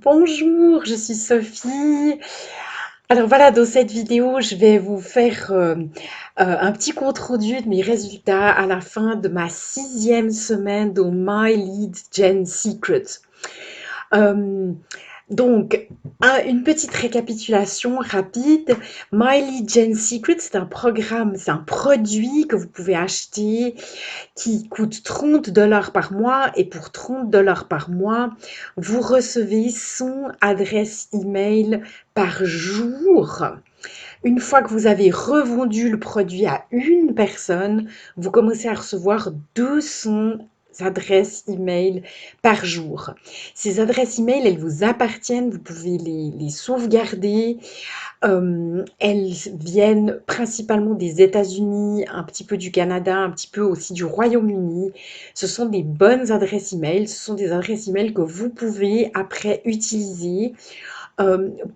Bonjour, je suis Sophie. Alors voilà, dans cette vidéo, je vais vous faire un petit compte-rendu de mes résultats à la fin de ma 6e semaine dans My Lead Gen Secret. Euh, donc, une petite récapitulation rapide. My Lead Gen Secret, c'est un programme, c'est un produit que vous pouvez acheter qui coûte 30 $ par mois, et pour 30 $ par mois, vous recevez son adresse email par jour. Une fois que vous avez revendu le produit à une personne, vous commencez à recevoir 200 adresses email par jour. Ces adresses email, elles vous appartiennent, vous pouvez les sauvegarder. Elles viennent principalement des États-Unis, un petit peu du Canada, un petit peu aussi du Royaume-Uni. Ce sont des bonnes adresses email, ce sont des adresses email que vous pouvez après utiliser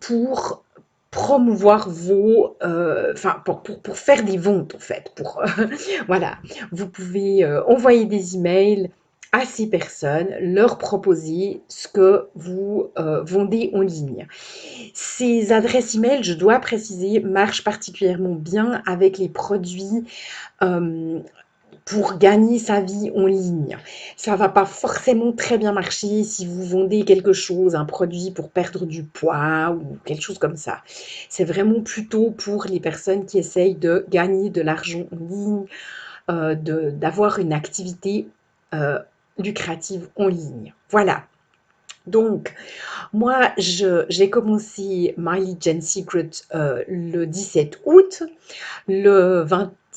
pour promouvoir vos, enfin pour faire des ventes en fait, pour voilà, vous pouvez envoyer des emails à ces personnes, leur proposer ce que vous vendez en ligne. Ces adresses email, je dois préciser, marchent particulièrement bien avec les produits euh, pour gagner sa vie en ligne. Ça va pas forcément très bien marcher si vous vendez quelque chose, un produit pour perdre du poids ou quelque chose comme ça. C'est vraiment plutôt pour les personnes qui essayent de gagner de l'argent en ligne, d'avoir une activité euh, lucrative en ligne. Voilà. Donc, moi, j'ai commencé My Lead Gen Secret le 17 août. Le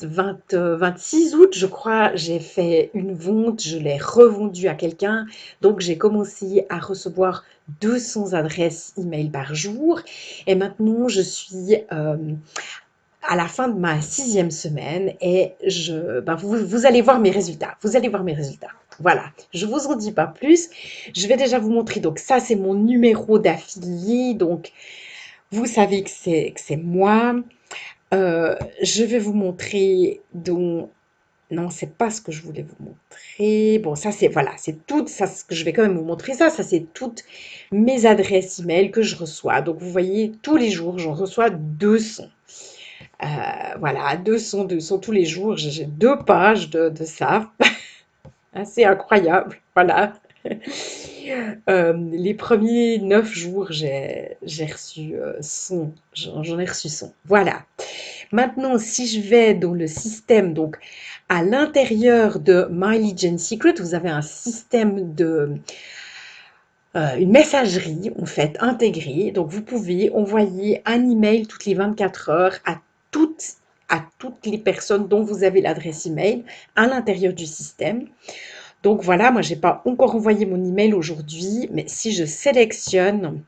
26 août, je crois, j'ai fait une vente, je l'ai revendue à quelqu'un. Donc, j'ai commencé à recevoir 200 adresses email par jour. Et maintenant, je suis à la fin de ma 6e semaine et vous allez voir mes résultats. Vous allez voir mes résultats. Voilà, je vous en dis pas plus. Je vais déjà vous montrer. Donc, ça, c'est mon numéro d'affilié. Donc, vous savez que c'est moi. Je vais vous montrer dont non, c'est pas ce que je voulais vous montrer. Bon, ça c'est voilà, c'est tout ça ce que je vais quand même vous montrer ça, c'est toutes mes adresses email que je reçois. Donc vous voyez, tous les jours, j'en reçois 200. Voilà, 200 tous les jours. J'ai 2 pages de ça. Assez incroyable. Voilà. Les premiers 9 jours, j'ai reçu 100. J'en ai reçu 100. Voilà. Maintenant, si je vais dans le système, donc à l'intérieur de My Lead Secret, vous avez un système une messagerie en fait intégrée. Donc, vous pouvez envoyer un email toutes les 24 heures à toutes les personnes dont vous avez l'adresse email à l'intérieur du système. Donc voilà, moi j'ai pas encore envoyé mon email aujourd'hui, mais si je sélectionne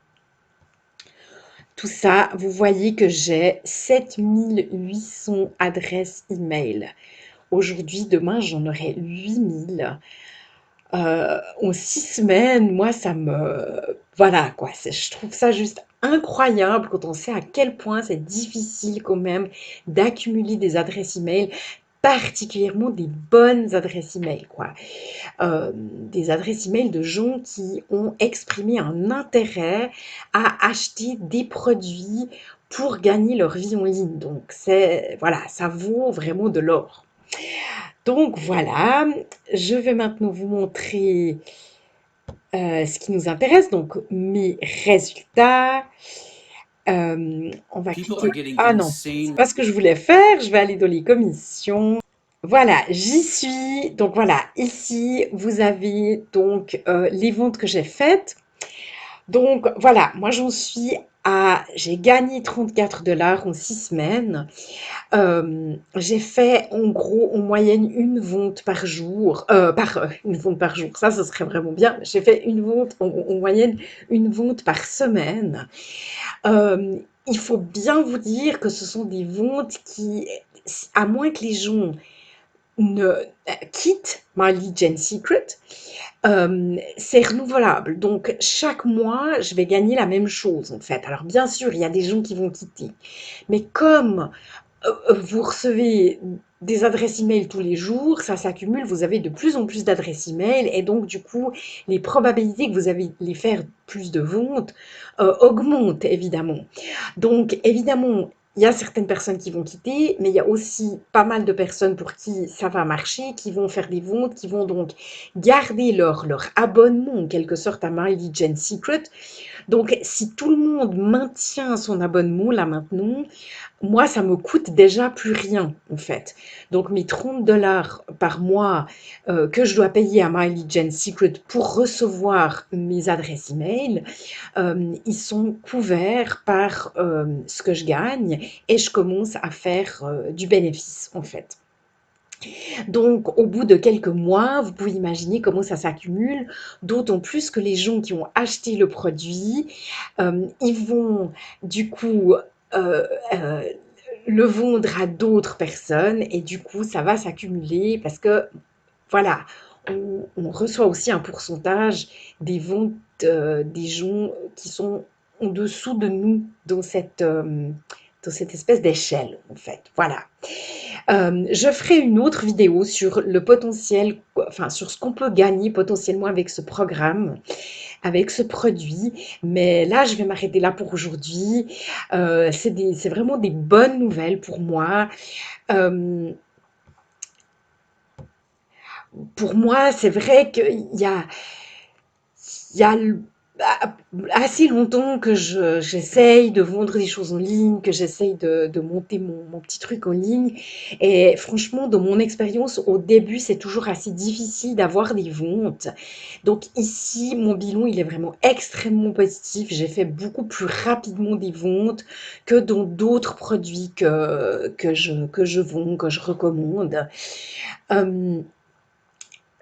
tout ça, vous voyez que j'ai 7800 adresses email. Aujourd'hui, demain, j'en aurai 8000. En 6 semaines, moi, ça me... Voilà, quoi. Je trouve ça juste incroyable quand on sait à quel point c'est difficile quand même d'accumuler des adresses email, particulièrement des bonnes adresses email, quoi. Des adresses email de gens qui ont exprimé un intérêt à acheter des produits pour gagner leur vie en ligne. Donc, voilà, ça vaut vraiment de l'or. Donc voilà, je vais maintenant vous montrer ce qui nous intéresse, donc mes résultats. On va People are cliquer. getting Ah non, c'est insane. pas ce que je voulais faire. Je vais aller dans les commissions. Voilà, j'y suis. Donc voilà, ici, vous avez donc les ventes que j'ai faites. Donc voilà, moi j'en suis j'ai gagné 34 $ en 6 semaines. J'ai fait en gros en moyenne une vente par jour, une vente par jour, ça ce serait vraiment bien. J'ai fait une vente en moyenne, une vente par semaine. Il faut bien vous dire que ce sont des ventes qui, à moins que les gens ne quittent My Lead Gen Secret, c'est renouvelable. Donc, chaque mois, je vais gagner la même chose, en fait. Alors, bien sûr, il y a des gens qui vont quitter. Mais comme vous recevez des adresses email tous les jours, ça s'accumule, vous avez de plus en plus d'adresses email et donc du coup, les probabilités que vous allez faire plus de ventes augmentent évidemment. Donc évidemment, il y a certaines personnes qui vont quitter, mais il y a aussi pas mal de personnes pour qui ça va marcher, qui vont faire des ventes, qui vont donc garder leur abonnement en quelque sorte à My Legend Secret. Donc si tout le monde maintient son abonnement là maintenant, moi, ça me coûte déjà plus rien, en fait. Donc, mes 30 $ par mois que je dois payer à My Legend Secret pour recevoir mes adresses email, ils sont couverts par ce que je gagne et je commence à faire du bénéfice, en fait. Donc, au bout de quelques mois, vous pouvez imaginer comment ça s'accumule, d'autant plus que les gens qui ont acheté le produit, ils vont du coup euh, le vendre à d'autres personnes et du coup, ça va s'accumuler parce que, voilà, on reçoit aussi un pourcentage des ventes des gens qui sont en dessous de nous dans cette espèce d'échelle, en fait. Voilà. Je ferai une autre vidéo sur le potentiel, enfin sur ce qu'on peut gagner potentiellement avec ce programme, avec ce produit. Mais là, je vais m'arrêter là pour aujourd'hui. C'est vraiment des bonnes nouvelles Euh, pour moi, c'est vrai il y a assez longtemps que j'essaye de vendre des choses en ligne, que j'essaye de monter mon petit truc en ligne. Et franchement, dans mon expérience, au début, c'est toujours assez difficile d'avoir des ventes. Donc ici, mon bilan, il est vraiment extrêmement positif. J'ai fait beaucoup plus rapidement des ventes que dans d'autres produits que je vends, que je recommande.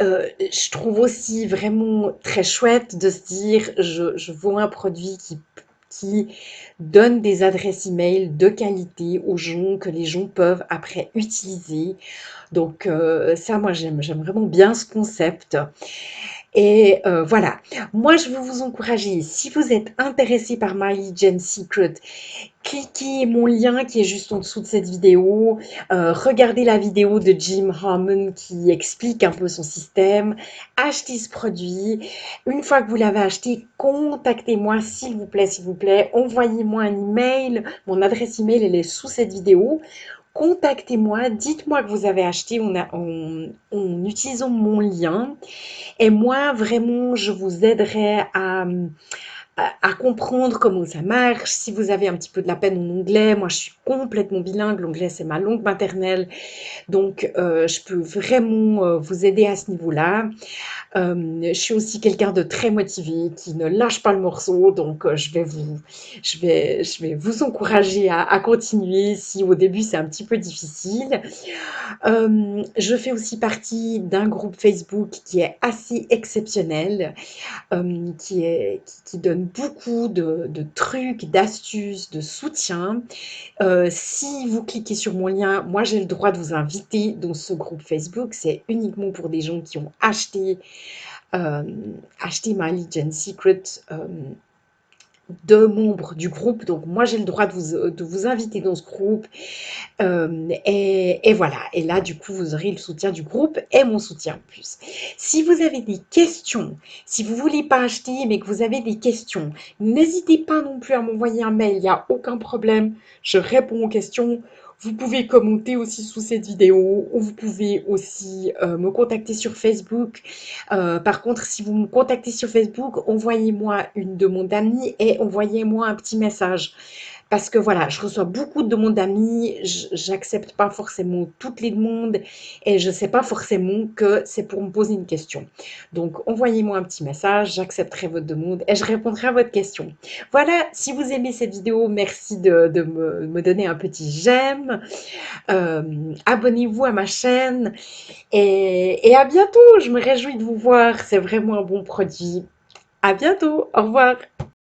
Euh, je trouve aussi vraiment très chouette de se dire je vends un produit qui donne des adresses email de qualité aux gens que les gens peuvent après utiliser. Donc ça, moi, j'aime vraiment bien ce concept. Et voilà. Moi, je veux vous encourager, si vous êtes intéressé par My Legend Secret, cliquez mon lien qui est juste en dessous de cette vidéo. Regardez la vidéo de Jim Harmon qui explique un peu son système. Achetez ce produit. Une fois que vous l'avez acheté, contactez-moi s'il vous plaît, s'il vous plaît. Envoyez-moi un email. Mon adresse email, elle est sous cette vidéo. Contactez-moi, dites-moi que vous avez acheté en utilisant mon lien. Et moi, vraiment, je vous aiderai à comprendre comment ça marche. Si vous avez un petit peu de la peine en anglais, moi je suis complètement bilingue, l'anglais c'est ma langue maternelle, donc je peux vraiment vous aider à ce niveau-là. Je suis aussi quelqu'un de très motivé, qui ne lâche pas le morceau, donc je vais vous encourager à continuer si au début c'est un petit peu difficile. Je fais aussi partie d'un groupe Facebook qui est assez exceptionnel, qui donne beaucoup de trucs, d'astuces, de soutien. Si vous cliquez sur mon lien, moi j'ai le droit de vous inviter dans ce groupe Facebook. C'est uniquement pour des gens qui ont euh, acheté My Legend Secret de membres du groupe. Donc moi j'ai le droit de vous inviter dans ce groupe. Et voilà. Et là, du coup, vous aurez le soutien du groupe et mon soutien en plus. Si vous avez des questions, si vous voulez pas acheter, mais que vous avez des questions, n'hésitez pas non plus à m'envoyer un mail. Il n'y a aucun problème. Je réponds aux questions. Vous pouvez commenter aussi sous cette vidéo ou vous pouvez aussi me contacter sur Facebook. Par contre, si vous me contactez sur Facebook, envoyez-moi une demande d'amis et envoyez-moi un petit message. Parce que voilà, je reçois beaucoup de demandes d'amis, j'accepte pas forcément toutes les demandes et je sais pas forcément que c'est pour me poser une question. Donc, envoyez-moi un petit message, j'accepterai votre demande et je répondrai à votre question. Voilà, si vous aimez cette vidéo, merci de me donner un petit j'aime. Abonnez-vous à ma chaîne et à bientôt. Je me réjouis de vous voir, c'est vraiment un bon produit. À bientôt, au revoir.